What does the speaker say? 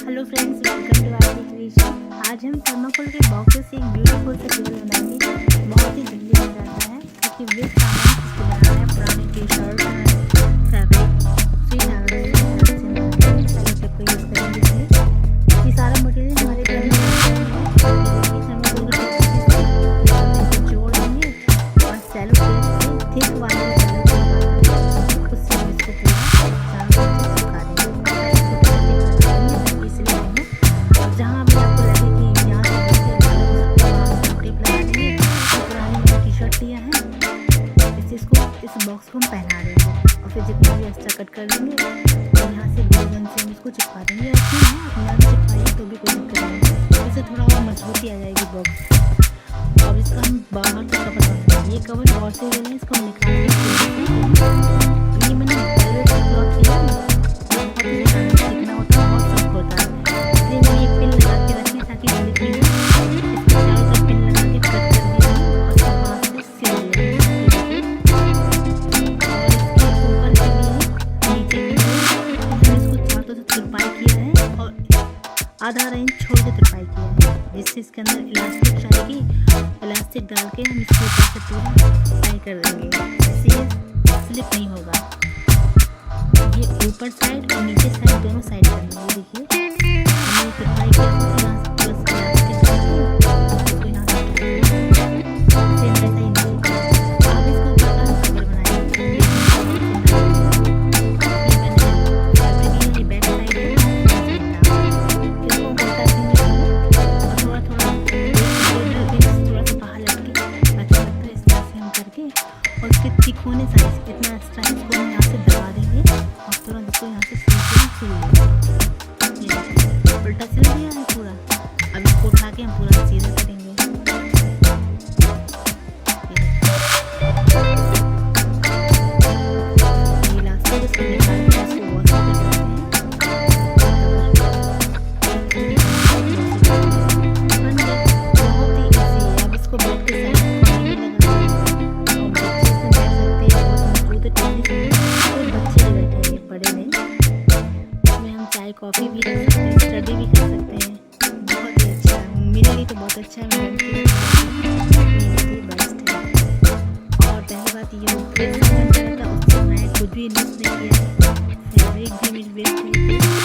Hello friends, welcome to Aarti creation. आज हम thermocol के बॉक्सेस से एक ब्यूटीफुल सा टेबल बनाएंगे। बहुत ही जल्दी बन जाता है क्योंकि वे सामान इसको बनाना है। पुराने टी शर्ट, फैब्रिक, स्वीट को यूज़ करेंगे इसमें। ये सारा मटेरियल हमारे घर में थर्माकोल का जोड़ देंगे और सेलो टेप से थिक वाले उससे इसको पूरा सुखा देंगे। जहाँ भी आपको लगे कि यहाँ से टेप लगा देंगे। पुरानी मैंने टी शर्ट लिया है, इस बॉक्स को हम पहना देंगे और फिर जितना भी एक्स्ट्रा कट कर देंगे और यहाँ से गोल गन से हम इसको चिपका देंगे। और फिर अपने आप चिपकाइए तो भी कोई दिक्कत नहीं, इससे थोड़ा और मजबूती आ जाएगी बॉक्स। और इसका हम बाहर का कवर बनाएंगे। ये कवर और से ले लें, इसको हम निकाल के ये मैंने वेलवेट का क्लॉथ लिया, बहुत ही चिकना होता है, बहुत सॉफ्ट होता है। इसलिए मैंने एक पिन लगा के रखी ताकि स्लिप नहीं हो। इसको चारों तरफ पिन लगा के कट कर दिया और इसको हाथ से सिल दिया। आधा इंच छोड़ के तुरपाई किया है, जिससे इसके अंदर इलास्टिक जाएगी। इलास्टिक डाल के हम इसके ऊपर से पूरा टाई कर देंगे, जिससे ये स्लिप नहीं होगा। ये ऊपर साइड और नीचे साइड दोनों साइड करना है। देखिए हमने तुरपाई किया है, प्लस इलास्टिक डाल के इसको यहाँ से ऐसा ही नहीं। अब इसको ऊपर का कवर बनाएंगे। ये बैक साइड है, और उसके तिकोने साइज इतना एक्स्ट्रा है, इसको हम यहाँ से दबा देंगे और तुरंत इसको यहाँ से सिल देंगे। उल्टा सिल दिया है पूरा। अब इसको उठा के हम पूरा सीधा करेंगे। ये इलास्टिक इसको निकाल के इसको वॉश कर देते हैं। बहुत ही ईजी है। अब इसको बेड के साइड कॉफ़ी भी रख सकते हैं, स्टडी भी कर सकते हैं। बहुत ही अच्छा है, मेरे लिए तो बहुत अच्छा है, मेरे लिए बेस्ट है। और पहली बात ये था, उससे मैं कुछ भी यूज़ नहीं किया है। फैब्रिक भी मेरी बेस्ट है।